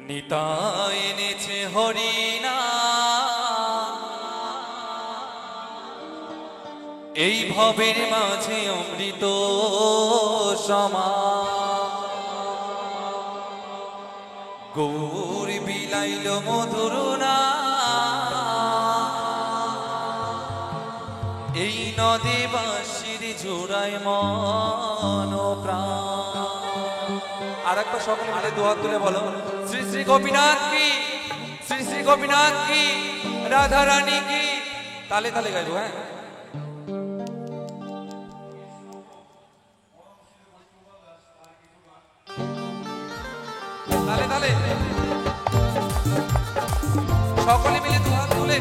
নিতাই এনেছে হরিনা এই ভবের মাঝে অমৃত সমা গৌর বিলাইল মধুর না এই নদী বাঁশির জোড়ায় মন প্রাণ। আর একবার সকলে মিলে দুহাত তুলে বলো, শ্রী শ্রী গোপীনাথ কি, শ্রী শ্রী গোপীনাথ কি, রাধা রানী কি। তালে তালে গাইবো। হ্যাঁ, তালে তালে সকলে মিলে দুহাত তুলে।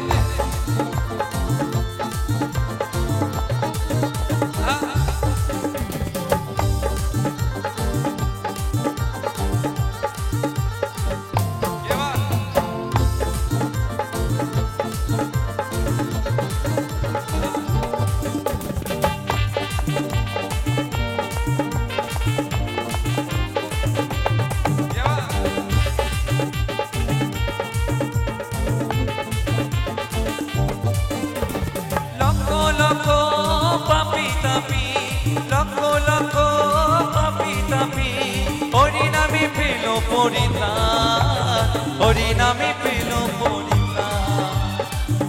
হরিনামে পেল পরিত্রাণ, হরিনামে পেল পরিত্রাণ।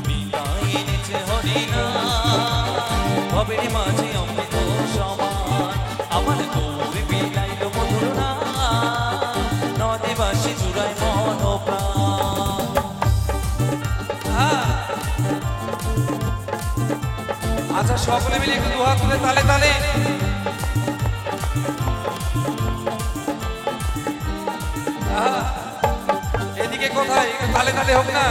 নিতাই এনেছে হরিনাম ভবের মাঝে অমৃত সমান। আমার গৌর বিলাইল মধুর নাম নদী বাঁশি জুড়ায় মন প্রাণ। আচ্ছা সকলে মিলে একটু দুহাত তুলে তালে তালে। এদিকে কোথায় একটু তালে তালে হোক না।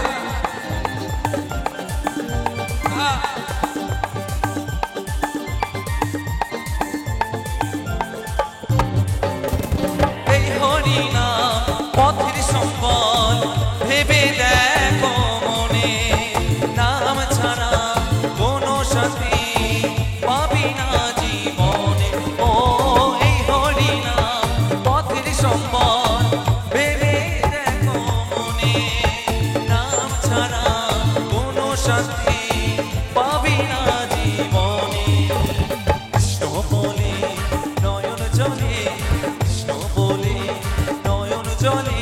এই হরিনাম পথের সম্বল ভেবে দেখো মনে, নাম ছাড়া কোনো শান্তি পাবি না জীবনে। ও এই হরিনাম পথের সম্বল ভেবে দেখো মনে, নাম ছাড়া কোনো শান্তি পাবি না জীবনে। কৃষ্ণ বলে নয়ন জলে, কৃষ্ণ বলে নয়ন জলে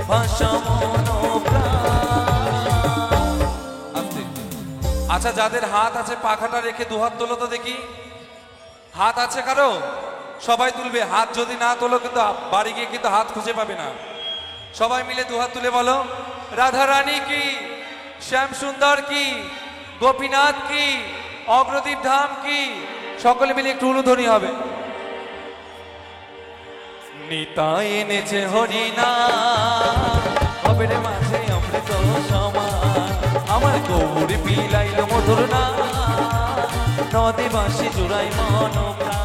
ভাষা মন প্রাণ। আচ্ছা যাদের হাত আছে পাখাটা রেখে দুহাত তোলো তো দেখি। হাত আছে কারো? সবাই তুলবে। হাত যদি না তোলো কিন্তু বাড়ি গিয়ে কিন্তু হাত খুঁজে পাবে না। সবাই মিলে দুহাত তুলে বলো, রাধা রানী কি, শ্যাম সুন্দর কি, গোপীনাথ কি, অগ্রদীপ ধাম কি। সকলে মিলে একটু উলুধ্বনি হবে। নিতাই এনেছে হরিনাম ভবের মাঝে অমৃত সমান। আমার গৌর বিলাইল মধুর নাম নদী বাঁশি জুড়াই মন প্রাণ।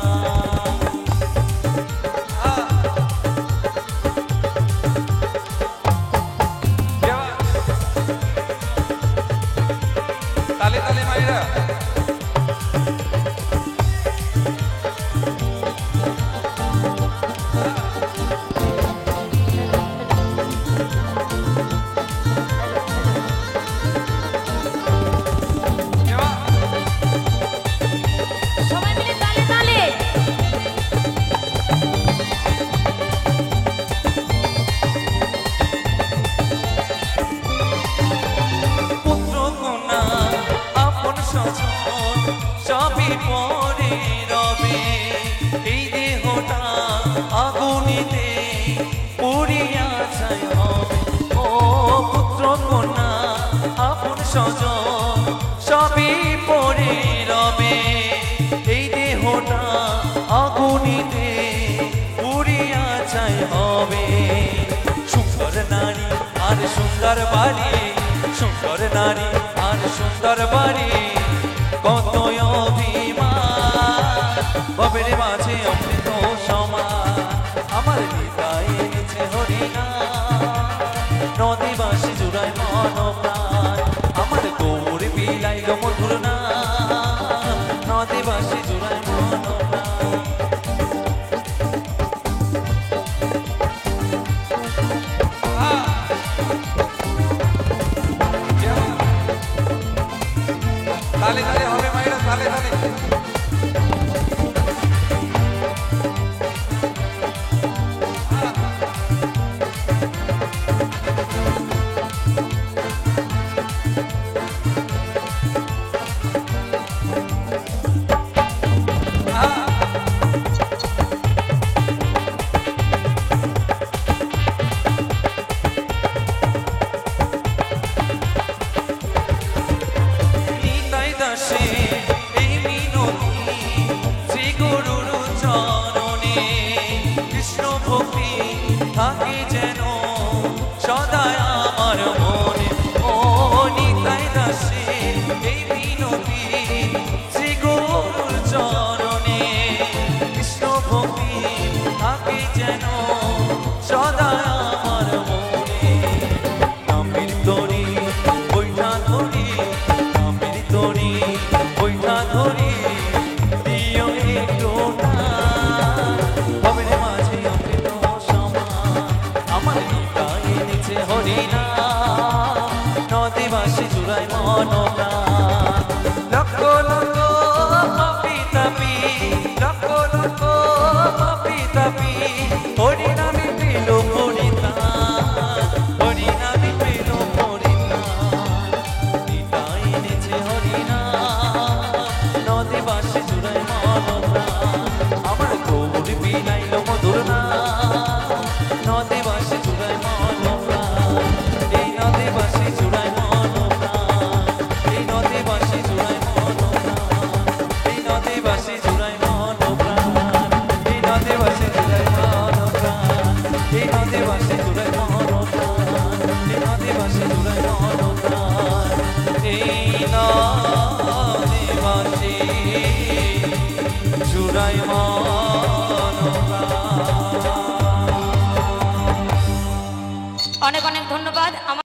তালে তালে মাইরা। সবাই মিলে তালে তালে। পুত্র কন্যা আপন স্বজন সবই পরে রবে, এই দেহটা আগুনিতে পুড়িয়া ছাই হবে। ও পুত্র কন্যা আপন স্বজন সবই পরে রবে, এই দেহটা আগুনিতে পুড়িয়া ছাই হবে। সুন্দর নারী আর সুন্দর বাড়ি, সুন্দর নারী আর সুন্দর বাড়ি, কত অভিমান ভবের মাঝে অমৃত সমান। আমার নিতাই এনেছে হরিনাম নদী বাঁশি জুড়ায় মন প্রাণ। আমার গৌর বিলাইল মধুর নাম নদী বাঁশি জুড়ায় মন প্রাণ। কৃষ্ণ ভক্তি